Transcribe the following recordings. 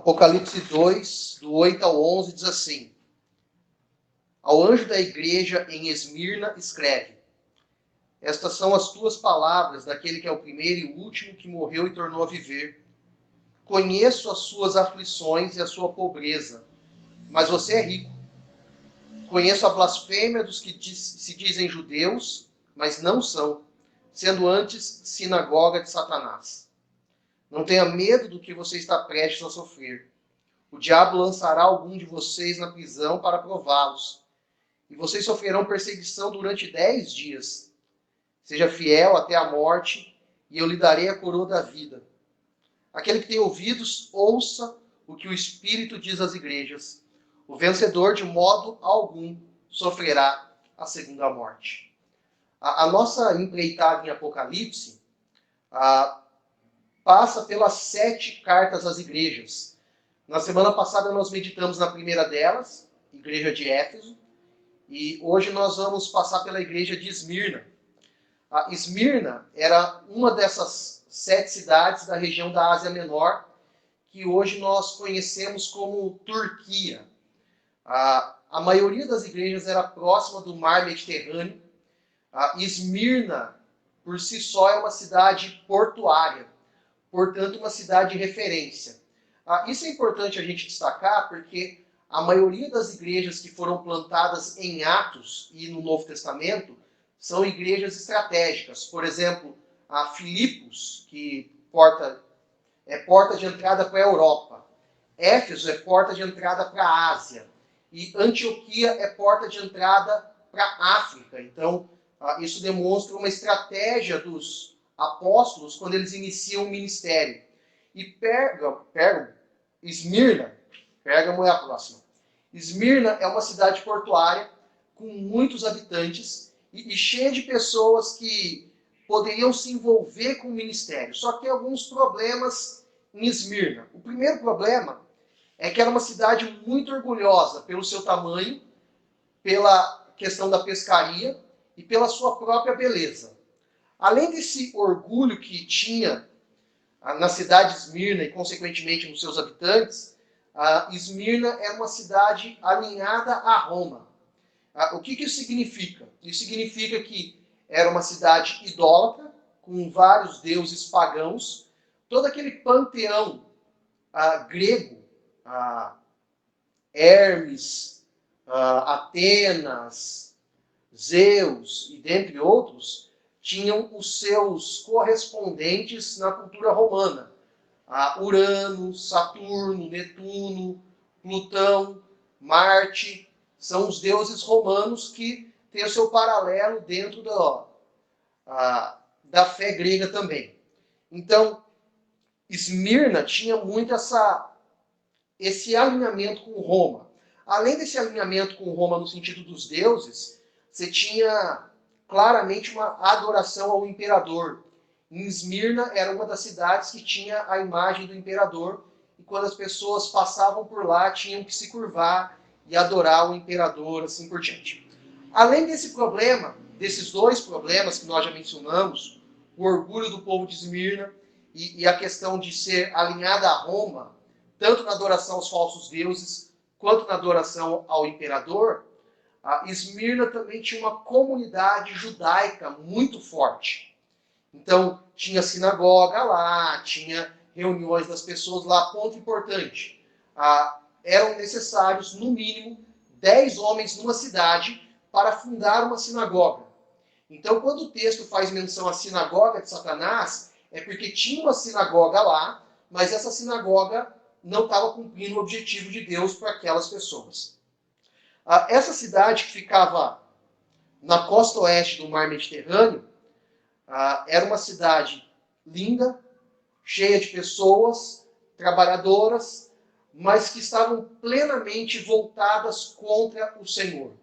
Apocalipse 2, do 8 ao 11, diz assim: Ao anjo da igreja em Esmirna escreve: Estas são as tuas palavras daquele que é o primeiro e o último, que morreu e tornou a viver. Conheço as suas aflições e a sua pobreza, mas você é rico. Conheço a blasfêmia dos que se dizem judeus, mas não são, sendo antes sinagoga de Satanás. Não tenha medo do que você está prestes a sofrer. O diabo lançará algum de vocês na prisão para prová-los, e vocês sofrerão perseguição durante 10 dias. Seja fiel até a morte, e eu lhe darei a coroa da vida. Aquele que tem ouvidos, ouça o que o Espírito diz às igrejas. O vencedor, de modo algum, sofrerá a segunda morte. A nossa empreitada em Apocalipse passa pelas 7 cartas às igrejas. Na semana passada nós meditamos na primeira delas, igreja de Éfeso, e hoje nós vamos passar pela igreja de Esmirna. A Esmirna era uma dessas 7 cidades da região da Ásia Menor, que hoje nós conhecemos como Turquia. A maioria das igrejas era próxima do mar Mediterrâneo. Esmirna, por si só, é uma cidade portuária, portanto, uma cidade de referência. Isso é importante a gente destacar porque a maioria das igrejas que foram plantadas em Atos e no Novo Testamento são igrejas estratégicas. Por exemplo, a Filipos, que é porta de entrada para a Europa. Éfeso é porta de entrada para a Ásia. E Antioquia é porta de entrada para a África. Então, isso demonstra uma estratégia dos apóstolos quando eles iniciam o ministério. E Pérgamo é a próxima. Esmirna é uma cidade portuária com muitos habitantes e cheia de pessoas que poderiam se envolver com o ministério. Só que tem alguns problemas em Esmirna. O primeiro problema é que era uma cidade muito orgulhosa pelo seu tamanho, pela questão da pescaria e pela sua própria beleza. Além desse orgulho que tinha na cidade de Esmirna e, consequentemente, nos seus habitantes, Esmirna era uma cidade alinhada a Roma. O que isso significa? Isso significa que era uma cidade idólatra, com vários deuses pagãos, todo aquele panteão grego, Hermes, Atenas, Zeus e dentre outros, tinham os seus correspondentes na cultura romana. Urano, Saturno, Netuno, Plutão, Marte, são os deuses romanos que têm o seu paralelo dentro da fé grega também. Então, Esmirna tinha muito esse alinhamento com Roma. Além desse alinhamento com Roma no sentido dos deuses, você tinha claramente uma adoração ao imperador. Em Esmirna era uma das cidades que tinha a imagem do imperador, e quando as pessoas passavam por lá, tinham que se curvar e adorar o imperador, assim por diante. Além desse problema, desses 2 problemas que nós já mencionamos, o orgulho do povo de Esmirna e a questão de ser alinhada a Roma, tanto na adoração aos falsos deuses, quanto na adoração ao imperador, Esmirna também tinha uma comunidade judaica muito forte. Então, tinha sinagoga lá, tinha reuniões das pessoas lá. Ponto importante, eram necessários, no mínimo, 10 homens numa cidade para fundar uma sinagoga. Então, quando o texto faz menção à sinagoga de Satanás, é porque tinha uma sinagoga lá, mas essa sinagoga não estava cumprindo o objetivo de Deus para aquelas pessoas. Essa cidade que ficava na costa oeste do mar Mediterrâneo, era uma cidade linda, cheia de pessoas, trabalhadoras, mas que estavam plenamente voltadas contra o Senhor.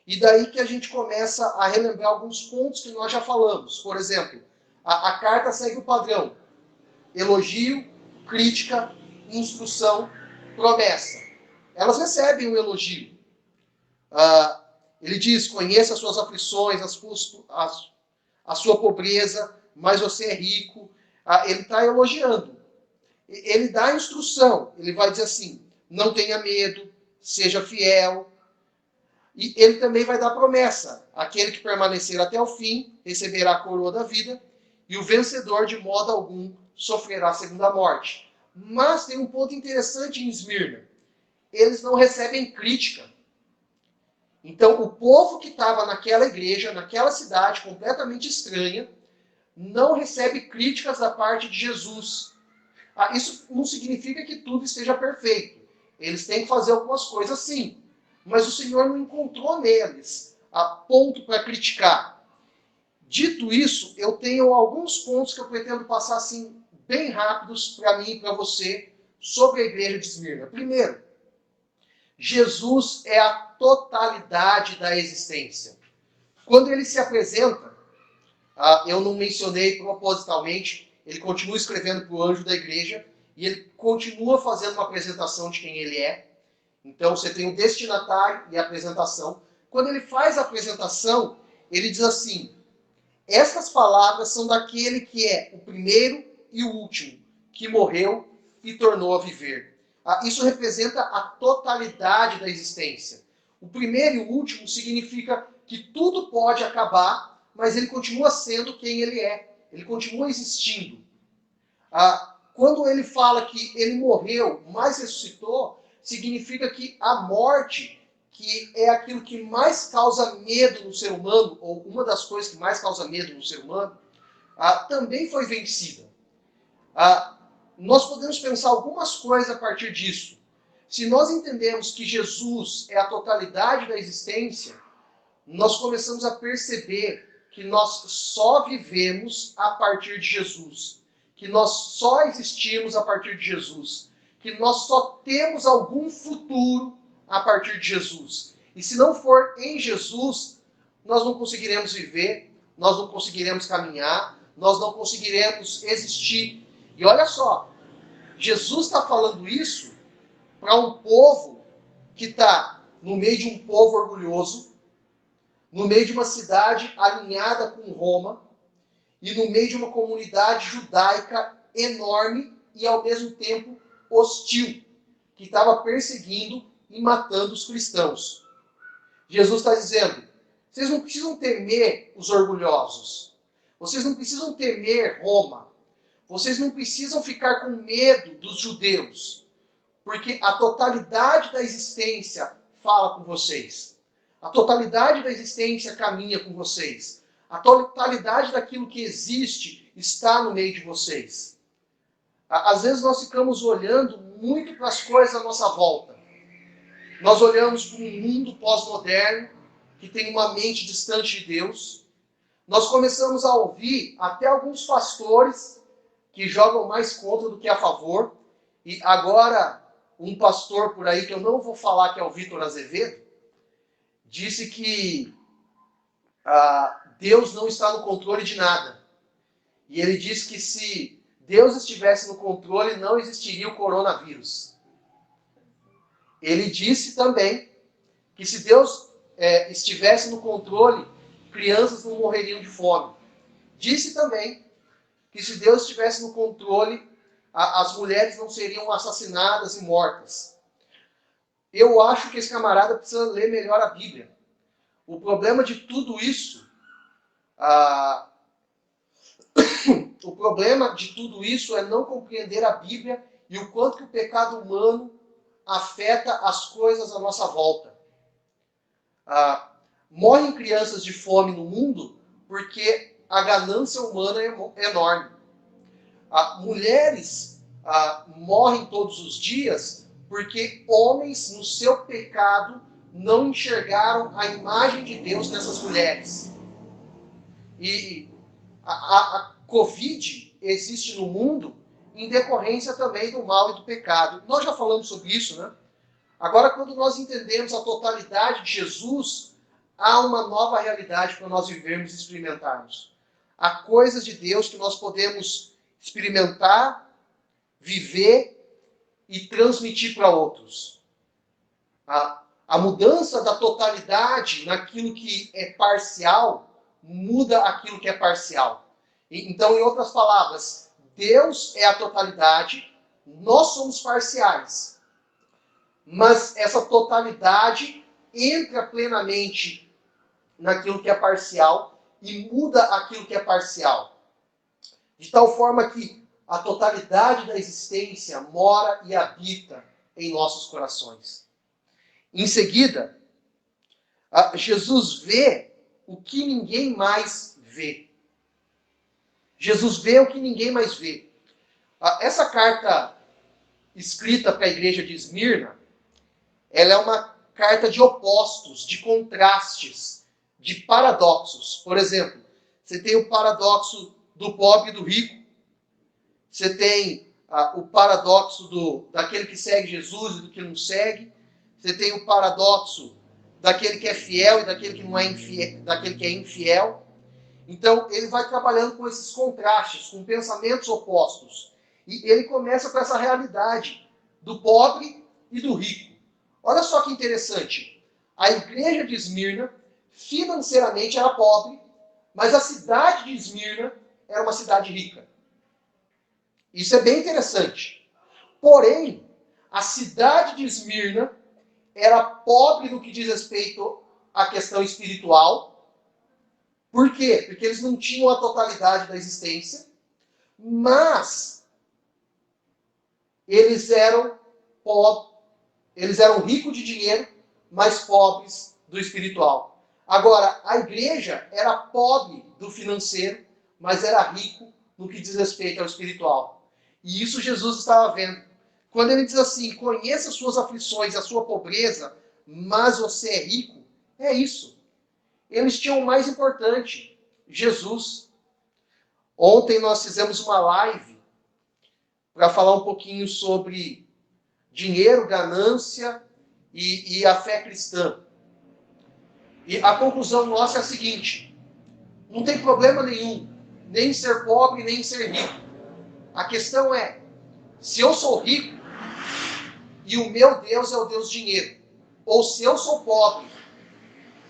E daí que a gente começa a relembrar alguns pontos que nós já falamos. Por exemplo, a carta segue o padrão: elogio, crítica, instrução, promessa. Elas recebem o elogio. Ele diz: conheça as suas aflições, a sua pobreza, mas você é rico. Ele está elogiando. Ele dá a instrução, ele vai dizer assim, não tenha medo, seja fiel. E ele também vai dar promessa, aquele que permanecer até o fim receberá a coroa da vida, e o vencedor de modo algum sofrerá a segunda morte. Mas tem um ponto interessante em Esmirna, eles não recebem crítica. Então, o povo que estava naquela igreja, naquela cidade completamente estranha, não recebe críticas da parte de Jesus. Isso não significa que tudo esteja perfeito. Eles têm que fazer algumas coisas sim. Mas o Senhor não encontrou neles a ponto para criticar. Dito isso, eu tenho alguns pontos que eu pretendo passar assim, bem rápidos para mim e para você sobre a igreja de Esmirna. Primeiro, Jesus é a totalidade da existência. Quando ele se apresenta, eu não mencionei propositalmente, ele continua escrevendo para o anjo da igreja e ele continua fazendo uma apresentação de quem ele é. Então você tem o destinatário e a apresentação. Quando ele faz a apresentação, ele diz assim, estas palavras são daquele que é o primeiro e o último, que morreu e tornou a viver. Isso representa a totalidade da existência. O primeiro e o último significa que tudo pode acabar, mas ele continua sendo quem ele é. Ele continua existindo. Quando ele fala que ele morreu, mas ressuscitou, significa que a morte, que é aquilo que mais causa medo no ser humano, ou uma das coisas que mais causa medo no ser humano, também foi vencida. Nós podemos pensar algumas coisas a partir disso. Se nós entendemos que Jesus é a totalidade da existência, nós começamos a perceber que nós só vivemos a partir de Jesus, que nós só existimos a partir de Jesus, que nós só temos algum futuro a partir de Jesus. E se não for em Jesus, nós não conseguiremos viver, nós não conseguiremos caminhar, nós não conseguiremos existir. E olha só, Jesus está falando isso para um povo que está no meio de um povo orgulhoso, no meio de uma cidade alinhada com Roma e no meio de uma comunidade judaica enorme e ao mesmo tempo hostil, que estava perseguindo e matando os cristãos. Jesus está dizendo, vocês não precisam temer os orgulhosos, vocês não precisam temer Roma, vocês não precisam ficar com medo dos judeus, porque a totalidade da existência fala com vocês. A totalidade da existência caminha com vocês. A totalidade daquilo que existe está no meio de vocês. Às vezes nós ficamos olhando muito para as coisas à nossa volta. Nós olhamos para um mundo pós-moderno, que tem uma mente distante de Deus. Nós começamos a ouvir até alguns pastores que jogam mais contra do que a favor. E agora, um pastor por aí, que eu não vou falar que é o Vitor Azevedo, disse que Deus não está no controle de nada. E ele disse que se Deus estivesse no controle, não existiria o coronavírus. Ele disse também que se Deus estivesse no controle, crianças não morreriam de fome. Disse também que se Deus estivesse no controle, as mulheres não seriam assassinadas e mortas. Eu acho que esse camarada precisa ler melhor a Bíblia. O problema de tudo isso, é não compreender a Bíblia e o quanto que o pecado humano afeta as coisas à nossa volta. Morrem crianças de fome no mundo porque a ganância humana é enorme. Mulheres morrem todos os dias porque homens, no seu pecado, não enxergaram a imagem de Deus nessas mulheres. E a Covid existe no mundo em decorrência também do mal e do pecado. Nós já falamos sobre isso, né? Agora, quando nós entendemos a totalidade de Jesus, há uma nova realidade para nós vivermos e experimentarmos. Há coisas de Deus que nós podemos experimentar, viver e transmitir para outros. A mudança da totalidade naquilo que é parcial muda aquilo que é parcial. Então, em outras palavras, Deus é a totalidade, nós somos parciais, mas essa totalidade entra plenamente naquilo que é parcial e muda aquilo que é parcial. De tal forma que a totalidade da existência mora e habita em nossos corações. Em seguida, Jesus vê o que ninguém mais vê. Jesus vê o que ninguém mais vê. Essa carta escrita para a igreja de Esmirna, ela é uma carta de opostos, de contrastes, de paradoxos. Por exemplo, você tem o paradoxo do pobre e do rico. Você tem o paradoxo daquele que segue Jesus e do que não segue. Você tem o paradoxo daquele que é fiel e daquele que não é infiel, daquele que é infiel. Então, ele vai trabalhando com esses contrastes, com pensamentos opostos. E ele começa com essa realidade do pobre e do rico. Olha só que interessante. A igreja de Esmirna, financeiramente, era pobre, mas a cidade de Esmirna era uma cidade rica. Isso é bem interessante. Porém, a cidade de Esmirna era pobre no que diz respeito à questão espiritual. Por quê? Porque eles não tinham a totalidade da existência, mas eles eram pobres, eles eram ricos de dinheiro, mas pobres do espiritual. Agora, a igreja era pobre do financeiro, mas era rico no que diz respeito ao espiritual. E isso Jesus estava vendo. Quando ele diz assim, conheça as suas aflições, a sua pobreza, mas você é rico, é isso. Eles tinham o mais importante, Jesus. Ontem nós fizemos uma live para falar um pouquinho sobre dinheiro, ganância e a fé cristã. E a conclusão nossa é a seguinte: não tem problema nenhum, nem em ser pobre, nem em ser rico. A questão é, se eu sou rico e o meu Deus é o Deus dinheiro, ou se eu sou pobre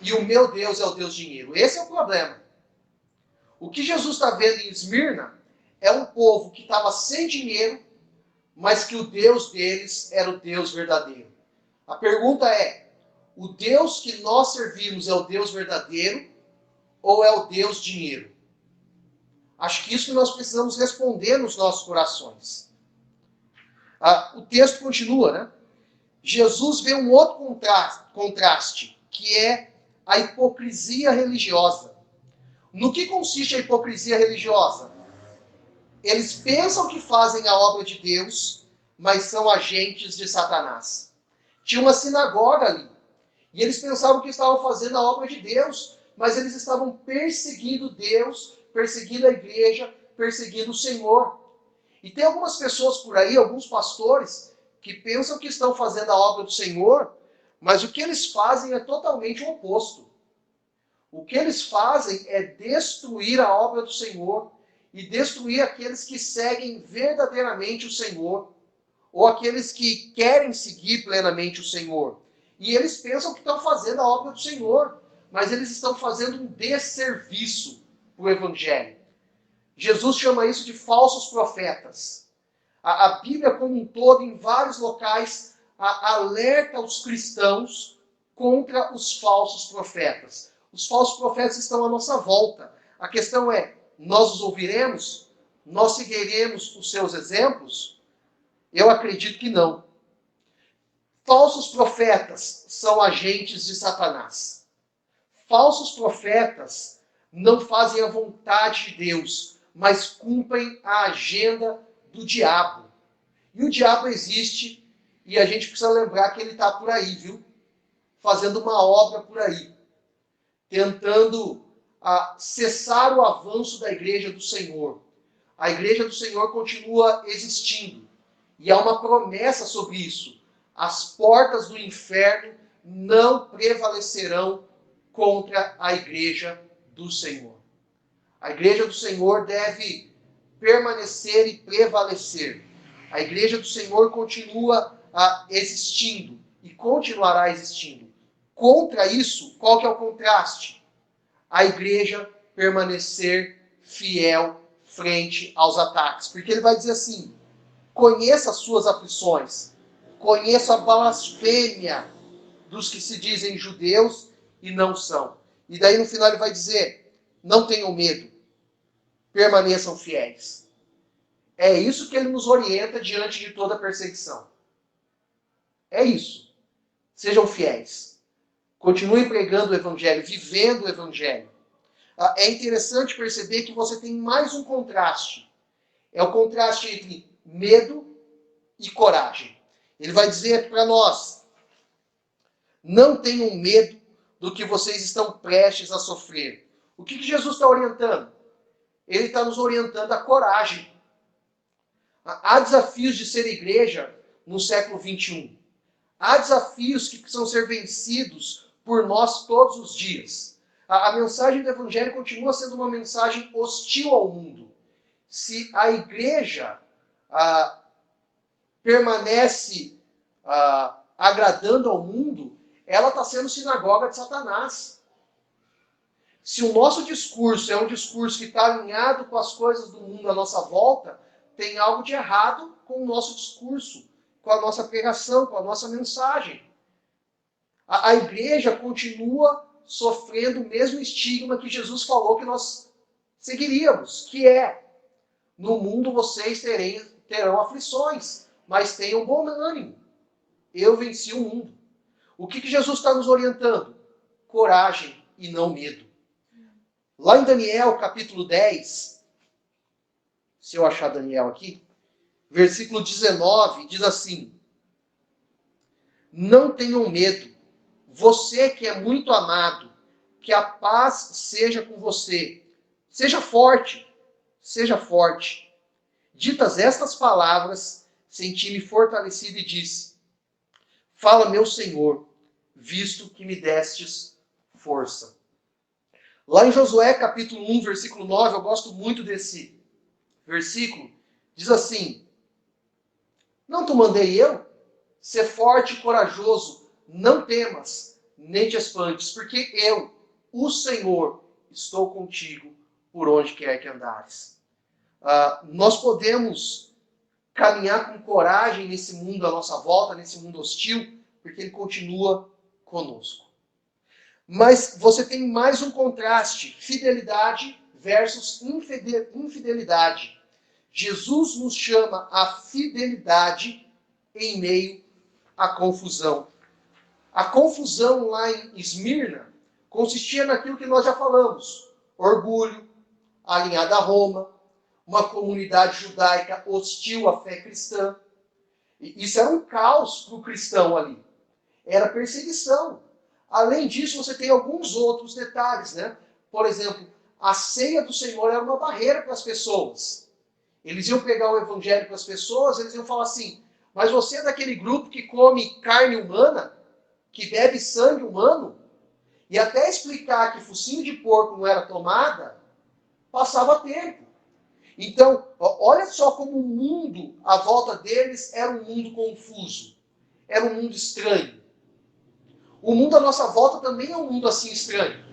e o meu Deus é o Deus dinheiro. Esse é o problema. O que Jesus está vendo em Esmirna é um povo que estava sem dinheiro, mas que o Deus deles era o Deus verdadeiro. A pergunta é, o Deus que nós servimos é o Deus verdadeiro ou é o Deus dinheiro? Acho que isso que nós precisamos responder nos nossos corações. O texto continua, né? Jesus vê um outro contraste, que é a hipocrisia religiosa. No que consiste a hipocrisia religiosa? Eles pensam que fazem a obra de Deus, mas são agentes de Satanás. Tinha uma sinagoga ali, e eles pensavam que estavam fazendo a obra de Deus, mas eles estavam perseguindo Deus, perseguindo a igreja, perseguindo o Senhor. E tem algumas pessoas por aí, alguns pastores, que pensam que estão fazendo a obra do Senhor, mas o que eles fazem é totalmente o oposto. O que eles fazem é destruir a obra do Senhor e destruir aqueles que seguem verdadeiramente o Senhor, ou aqueles que querem seguir plenamente o Senhor. E eles pensam que estão fazendo a obra do Senhor, mas eles estão fazendo um desserviço para o Evangelho. Jesus chama isso de falsos profetas. A Bíblia como um todo, em vários locais, alerta os cristãos contra os falsos profetas. Os falsos profetas estão à nossa volta. A questão é, nós os ouviremos? Nós seguiremos os seus exemplos? Eu acredito que não. Falsos profetas são agentes de Satanás. Falsos profetas não fazem a vontade de Deus, mas cumprem a agenda do diabo. E o diabo existe, e a gente precisa lembrar que ele está por aí, viu? Fazendo uma obra por aí. Tentando cessar o avanço da igreja do Senhor. A igreja do Senhor continua existindo. E há uma promessa sobre isso. As portas do inferno não prevalecerão contra a igreja do Senhor. A igreja do Senhor deve permanecer e prevalecer. A igreja do Senhor continua existindo e continuará existindo. Contra isso, qual que é o contraste? A igreja permanecer fiel frente aos ataques. Porque ele vai dizer assim, Conheça as suas aflições. Conheça a blasfêmia dos que se dizem judeus e não são. E daí no final ele vai dizer, não tenham medo, permaneçam fiéis. É isso que ele nos orienta diante de toda perseguição. É isso. Sejam fiéis. Continuem pregando o evangelho, vivendo o evangelho. É interessante perceber que você tem mais um contraste. É o contraste entre medo e coragem. Ele vai dizer para nós, não tenham medo do que vocês estão prestes a sofrer. O que Jesus está orientando? Ele está nos orientando a coragem. Há desafios de ser igreja no século XXI. Há desafios que precisam ser vencidos por nós todos os dias. A mensagem do Evangelho continua sendo uma mensagem hostil ao mundo. Se a igreja permanece agradando ao mundo, ela está sendo sinagoga de Satanás. Se o nosso discurso é um discurso que está alinhado com as coisas do mundo à nossa volta, tem algo de errado com o nosso discurso, com a nossa pregação, com a nossa mensagem. A igreja continua sofrendo o mesmo estigma que Jesus falou que nós seguiríamos, que é, no mundo vocês terão aflições, mas tenham bom ânimo. Eu venci o mundo. O que Jesus está nos orientando? Coragem e não medo. Lá em Daniel, capítulo 10, se eu achar Daniel aqui, versículo 19, diz assim, não tenham medo, você que é muito amado, que a paz seja com você. Seja forte, seja forte. Ditas estas palavras, senti-me fortalecido e disse, fala, meu Senhor, visto que me destes força. Lá em Josué, capítulo 1, versículo 9, eu gosto muito desse versículo, diz assim, não te mandei eu? Ser forte e corajoso, não temas, nem te espantes, porque eu, o Senhor, estou contigo por onde quer que andares. Nós podemos caminhar com coragem nesse mundo à nossa volta, nesse mundo hostil, porque ele continua conosco. Mas você tem mais um contraste, fidelidade versus infidelidade. Jesus nos chama à fidelidade em meio à confusão. A confusão lá em Esmirna consistia naquilo que nós já falamos. Orgulho, alinhado a Roma, uma comunidade judaica hostil à fé cristã. Isso era um caos para o cristão ali. Era perseguição. Além disso, você tem alguns outros detalhes, né? Por exemplo, a ceia do Senhor era uma barreira para as pessoas. Eles iam pegar o evangelho para as pessoas, eles iam falar assim, mas você é daquele grupo que come carne humana, que bebe sangue humano, e até explicar que focinho de porco não era tomada, passava tempo. Então, olha só como o mundo à volta deles era um mundo confuso. Era um mundo estranho. O mundo à nossa volta também é um mundo assim estranho.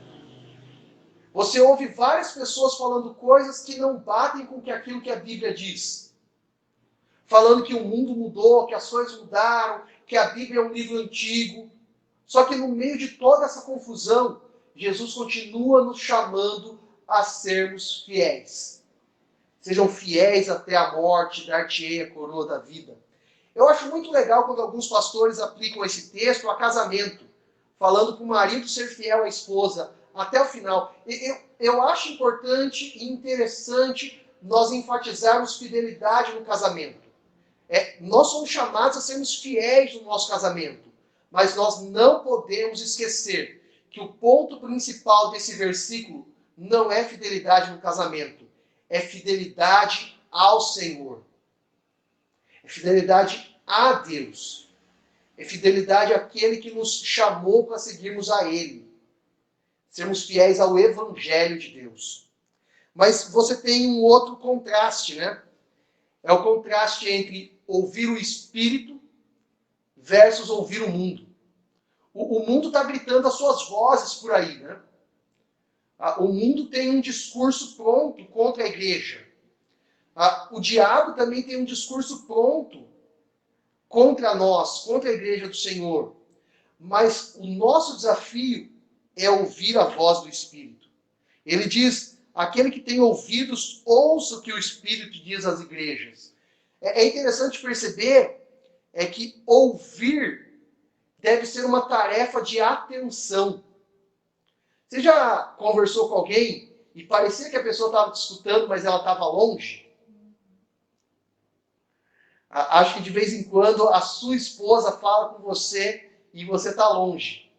Você ouve várias pessoas falando coisas que não batem com aquilo que a Bíblia diz. Falando que o mundo mudou, que as coisas mudaram, que a Bíblia é um livro antigo. Só que no meio de toda essa confusão, Jesus continua nos chamando a sermos fiéis. Sejam fiéis até a morte, dar-te-ei a coroa da vida. Eu acho muito legal quando alguns pastores aplicam esse texto a casamento, falando para o marido ser fiel à esposa até o final. Eu acho importante e interessante nós enfatizarmos fidelidade no casamento. Nós somos chamados a sermos fiéis no nosso casamento, mas nós não podemos esquecer que o ponto principal desse versículo não é fidelidade no casamento, é fidelidade ao Senhor. É fidelidade a Deus. É fidelidade àquele que nos chamou para seguirmos a Ele. Sermos fiéis ao Evangelho de Deus. Mas você tem um outro contraste, né? É o contraste entre ouvir o Espírito versus ouvir o mundo. O mundo está gritando as suas vozes por aí, né? O mundo tem um discurso pronto contra a igreja. O diabo também tem um discurso pronto contra nós, contra a igreja do Senhor. Mas o nosso desafio é ouvir a voz do Espírito. Ele diz, aquele que tem ouvidos, ouça o que o Espírito diz às igrejas. É interessante perceber que ouvir deve ser uma tarefa de atenção. Você já conversou com alguém e parecia que a pessoa estava te escutando, mas ela estava longe? Acho que de vez em quando a sua esposa fala com você e você está longe.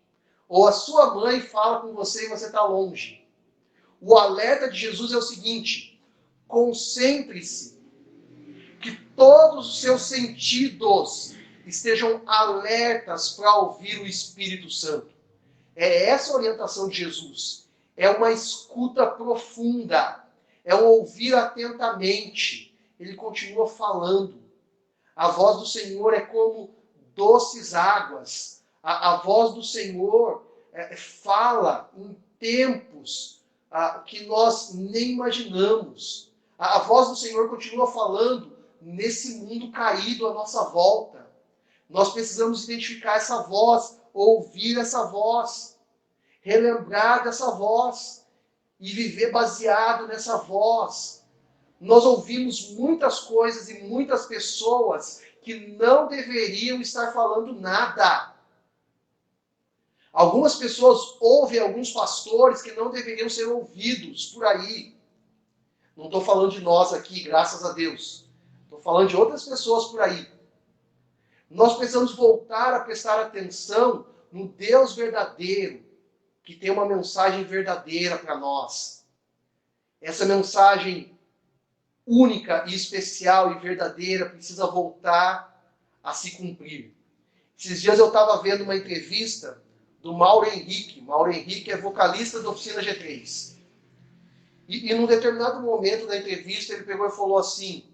Ou a sua mãe fala com você e você está longe. O alerta de Jesus é o seguinte: concentre-se, que todos os seus sentidos estejam alertas para ouvir o Espírito Santo. É essa a orientação de Jesus. É uma escuta profunda. É um ouvir atentamente. Ele continua falando. A voz do Senhor é como doces águas. A voz do Senhor fala em tempos que nós nem imaginamos. A voz do Senhor continua falando nesse mundo caído à nossa volta. Nós precisamos identificar essa voz, ouvir essa voz, relembrar dessa voz e viver baseado nessa voz. Nós ouvimos muitas coisas e muitas pessoas que não deveriam estar falando nada. Algumas pessoas ouvem alguns pastores que não deveriam ser ouvidos por aí. Não estou falando de nós aqui, graças a Deus. Estou falando de outras pessoas por aí. Nós precisamos voltar a prestar atenção no Deus verdadeiro, que tem uma mensagem verdadeira para nós. Essa mensagem única e especial e verdadeira precisa voltar a se cumprir. Esses dias eu estava vendo uma entrevista do Mauro Henrique. Mauro Henrique é vocalista da Oficina G3. E num determinado momento da entrevista ele pegou e falou assim: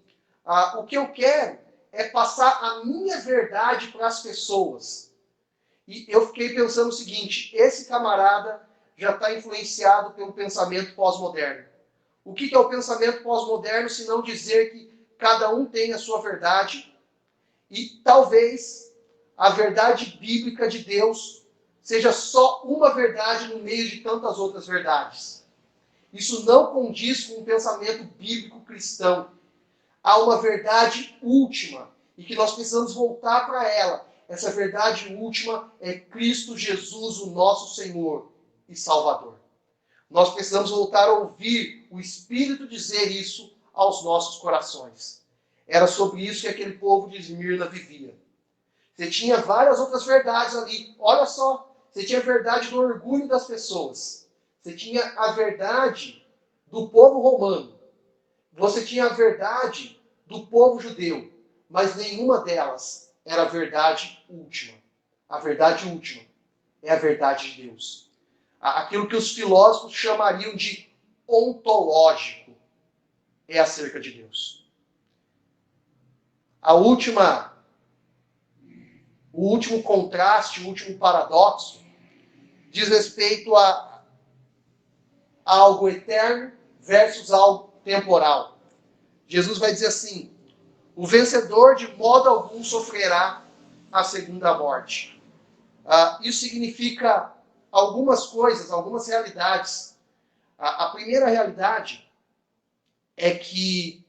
o que eu quero é passar a minha verdade para as pessoas. E eu fiquei pensando o seguinte: esse camarada já está influenciado pelo pensamento pós-moderno. O que é o pensamento pós-moderno, se não dizer que cada um tem a sua verdade e talvez a verdade bíblica de Deus seja só uma verdade no meio de tantas outras verdades. Isso não condiz com o pensamento bíblico cristão. Há uma verdade última e que nós precisamos voltar para ela. Essa verdade última é Cristo Jesus, o nosso Senhor e Salvador. Nós precisamos voltar a ouvir o Espírito dizer isso aos nossos corações. Era sobre isso que aquele povo de Esmirna vivia. Você tinha várias outras verdades ali. Olha só, você tinha a verdade do orgulho das pessoas. Você tinha a verdade do povo romano. Você tinha a verdade do povo judeu. Mas nenhuma delas era a verdade última. A verdade última é a verdade de Deus. Aquilo que os filósofos chamariam de ontológico é acerca de Deus. O último contraste, o último paradoxo, diz respeito a algo eterno versus algo temporal. Jesus vai dizer assim: o vencedor de modo algum sofrerá a segunda morte. Isso significa algumas coisas, algumas realidades. A primeira realidade é que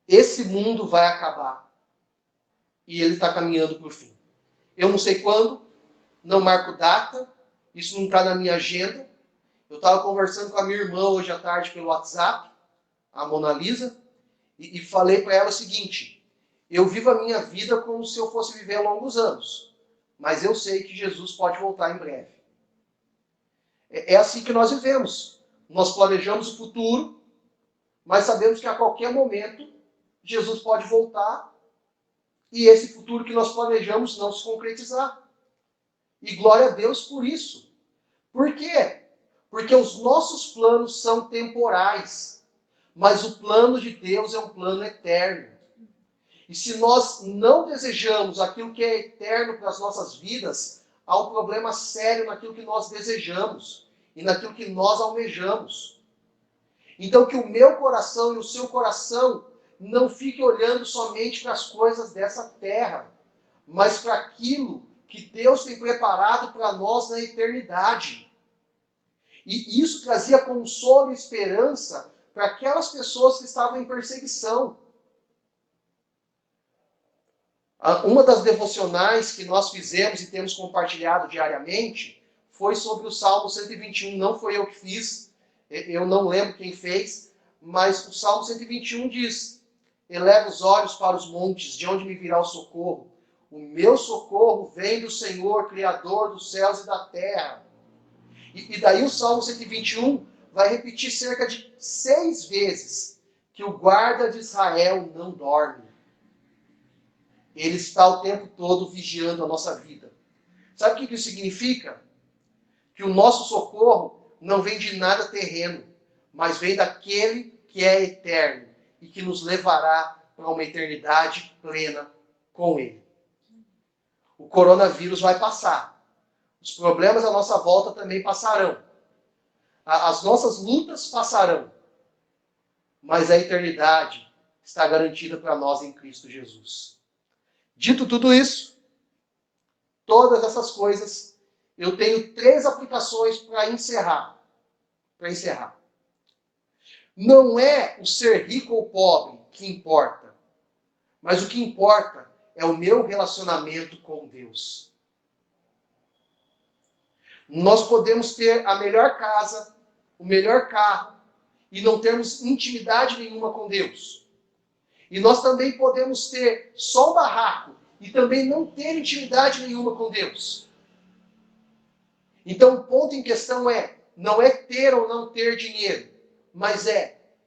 esse mundo vai acabar e ele está caminhando para o fim. Eu não sei quando, não marco data, isso não está na minha agenda. Eu estava conversando com a minha irmã hoje à tarde pelo WhatsApp, a Mona Lisa, e falei para ela o seguinte: eu vivo a minha vida como se eu fosse viver longos anos, mas eu sei que Jesus pode voltar em breve. É assim que nós vivemos. Nós planejamos o futuro, mas sabemos que a qualquer momento Jesus pode voltar e esse futuro que nós planejamos não se concretizar. E glória a Deus por isso. Por quê? Porque os nossos planos são temporais, mas o plano de Deus é um plano eterno. E se nós não desejamos aquilo que é eterno para as nossas vidas, há um problema sério naquilo que nós desejamos e naquilo que nós almejamos. Então que o meu coração e o seu coração não fique olhando somente para as coisas dessa terra, mas para aquilo que Deus tem preparado para nós na eternidade. E isso trazia consolo e esperança para aquelas pessoas que estavam em perseguição. Uma das devocionais que nós fizemos e temos compartilhado diariamente foi sobre o Salmo 121. Não foi eu que fiz, eu não lembro quem fez, mas o Salmo 121 diz: eleva os olhos para os montes, de onde me virá o socorro? O meu socorro vem do Senhor, Criador dos céus e da terra. E daí o Salmo 121 vai repetir cerca de 6 vezes que o guarda de Israel não dorme. Ele está o tempo todo vigiando a nossa vida. Sabe o que isso significa? Que o nosso socorro não vem de nada terreno, mas vem daquele que é eterno e que nos levará para uma eternidade plena com Ele. O coronavírus vai passar. Os problemas à nossa volta também passarão. As nossas lutas passarão. Mas a eternidade está garantida para nós em Cristo Jesus. Dito tudo isso, todas essas coisas, eu tenho 3 aplicações para encerrar. Não é o ser rico ou pobre que importa, mas o que importa é o meu relacionamento com Deus. Nós podemos ter a melhor casa, o melhor carro, e não termos intimidade nenhuma com Deus. E nós também podemos ter só um barraco e também não ter intimidade nenhuma com Deus. Então o ponto em questão não é ter ou não ter dinheiro, mas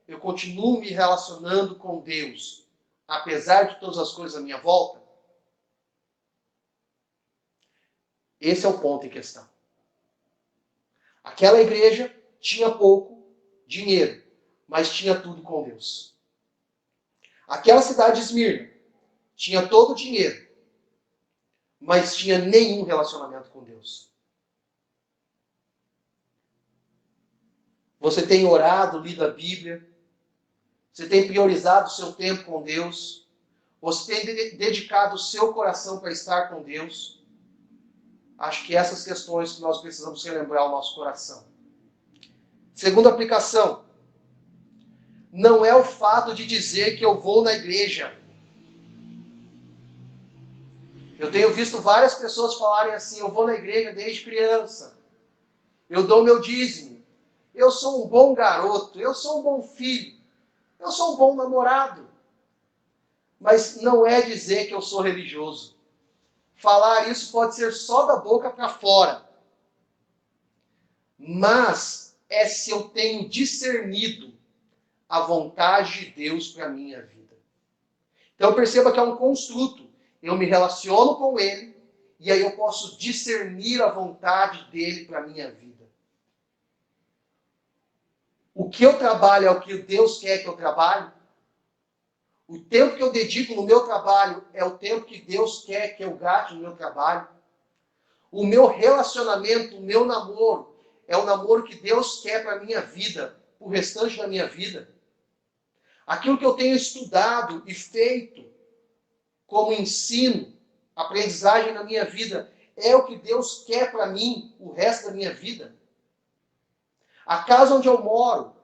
eu continuo me relacionando com Deus, apesar de todas as coisas à minha volta? Esse é o ponto em questão. Aquela igreja tinha pouco dinheiro, mas tinha tudo com Deus. Aquela cidade de Esmirna tinha todo o dinheiro, mas tinha nenhum relacionamento com Deus. Você tem orado, lido a Bíblia, você tem priorizado o seu tempo com Deus, você tem dedicado o seu coração para estar com Deus. Acho que essas questões que nós precisamos relembrar o nosso coração. Segunda aplicação, não é o fato de dizer que eu vou na igreja. Eu tenho visto várias pessoas falarem assim: eu vou na igreja desde criança, eu dou meu dízimo, eu sou um bom garoto, eu sou um bom filho, eu sou um bom namorado. Mas não é dizer que eu sou religioso. Falar isso pode ser só da boca para fora. Mas é se eu tenho discernido a vontade de Deus para a minha vida. Então perceba que é um construto. Eu me relaciono com Ele e aí eu posso discernir a vontade dEle para a minha vida. O que eu trabalho é o que Deus quer que eu trabalhe? O tempo que eu dedico no meu trabalho é o tempo que Deus quer que eu gaste no meu trabalho? O meu relacionamento, o meu namoro, é o namoro que Deus quer para a minha vida, para o restante da minha vida? Aquilo que eu tenho estudado e feito como ensino, aprendizagem na minha vida, é o que Deus quer para mim o resto da minha vida? A casa onde eu moro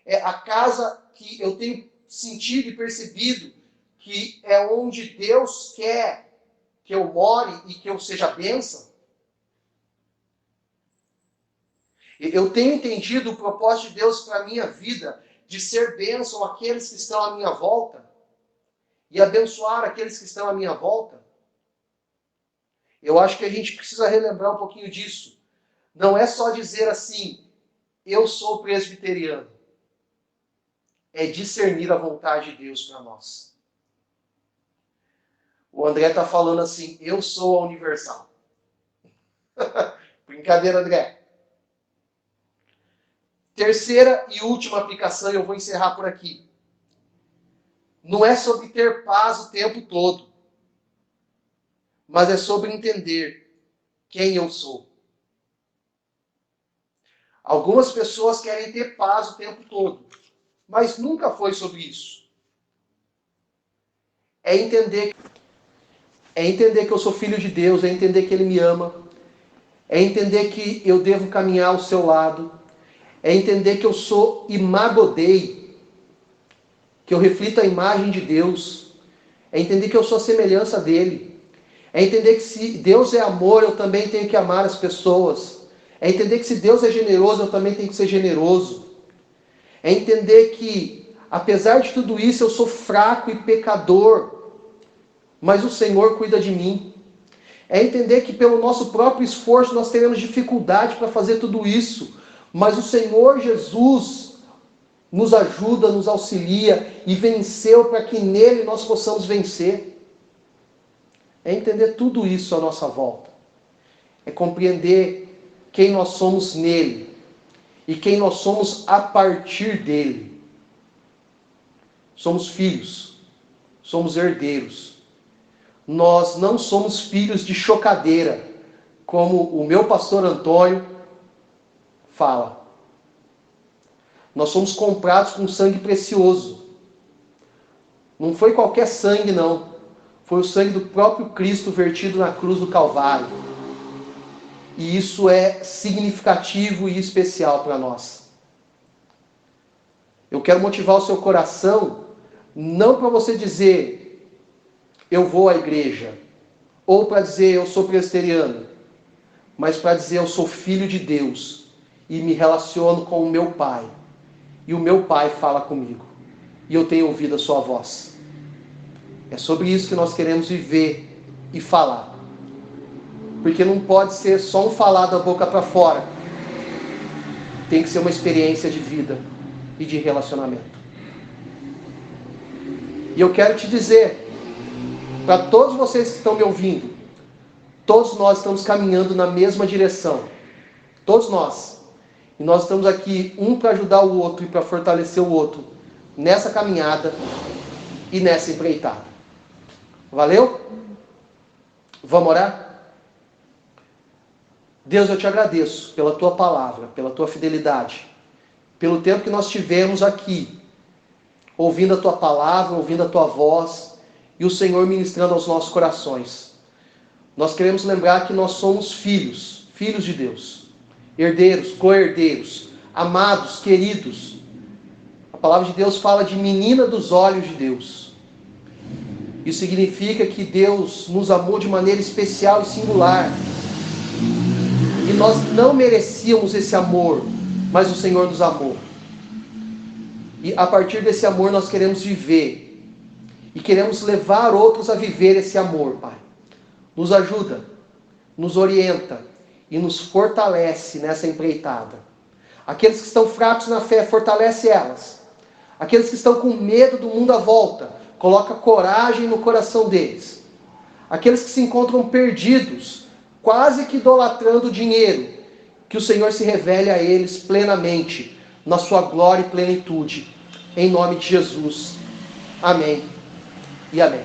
é a casa que eu tenho sentido e percebido que é onde Deus quer que eu more e que eu seja bênção? Eu tenho entendido o propósito de Deus para a minha vida de ser bênção àqueles que estão à minha volta e abençoar aqueles que estão à minha volta? Eu acho que a gente precisa relembrar um pouquinho disso. Não é só dizer assim: eu sou presbiteriano. É discernir a vontade de Deus para nós. O André está falando assim: eu sou a Universal. Brincadeira, André. Terceira e última aplicação, eu vou encerrar por aqui. Não é sobre ter paz o tempo todo, mas é sobre entender quem eu sou. Algumas pessoas querem ter paz o tempo todo, Mas nunca foi sobre isso. É entender que eu sou filho de Deus, é entender que Ele me ama, é entender que eu devo caminhar ao seu lado, é entender que eu sou imagodei, que eu reflito a imagem de Deus, é entender que eu sou a semelhança dele, é entender que se Deus é amor, eu também tenho que amar as pessoas, é entender que se Deus é generoso, eu também tenho que ser generoso, é entender que, apesar de tudo isso, eu sou fraco e pecador, mas o Senhor cuida de mim. É entender que pelo nosso próprio esforço nós teremos dificuldade para fazer tudo isso, mas o Senhor Jesus nos ajuda, nos auxilia e venceu para que nele nós possamos vencer. É entender tudo isso à nossa volta. É compreender quem nós somos nele e quem nós somos a partir dele. Somos filhos, somos herdeiros. Nós não somos filhos de chocadeira, como o meu pastor Antônio fala. Nós somos comprados com sangue precioso. Não foi qualquer sangue, não. Foi o sangue do próprio Cristo vertido na cruz do Calvário. E isso é significativo e especial para nós. Eu quero motivar o seu coração, não para você dizer, eu vou à igreja, ou para dizer, eu sou presbiteriano, mas para dizer, eu sou filho de Deus e me relaciono com o meu Pai. E o meu Pai fala comigo. E eu tenho ouvido a sua voz. É sobre isso que nós queremos viver e falar. Porque não pode ser só um falar da boca para fora. Tem que ser uma experiência de vida e de relacionamento. E eu quero te dizer, para todos vocês que estão me ouvindo, todos nós estamos caminhando na mesma direção. Todos nós. E nós estamos aqui, um para ajudar o outro e para fortalecer o outro, nessa caminhada e nessa empreitada. Valeu? Vamos orar? Deus, eu te agradeço pela tua palavra, pela tua fidelidade, pelo tempo que nós tivemos aqui, ouvindo a tua palavra, ouvindo a tua voz, e o Senhor ministrando aos nossos corações. Nós queremos lembrar que nós somos filhos, filhos de Deus, herdeiros, co-herdeiros, amados, queridos. A palavra de Deus fala de menina dos olhos de Deus. Isso significa que Deus nos amou de maneira especial e singular. E nós não merecíamos esse amor, mas o Senhor nos amou. E a partir desse amor nós queremos viver. E queremos levar outros a viver esse amor, Pai. Nos ajuda, nos orienta e nos fortalece nessa empreitada. Aqueles que estão fracos na fé, fortalece elas. Aqueles que estão com medo do mundo à volta, coloca coragem no coração deles. Aqueles que se encontram perdidos, quase que idolatrando o dinheiro, que o Senhor se revele a eles plenamente, na sua glória e plenitude. Em nome de Jesus. Amém e amém.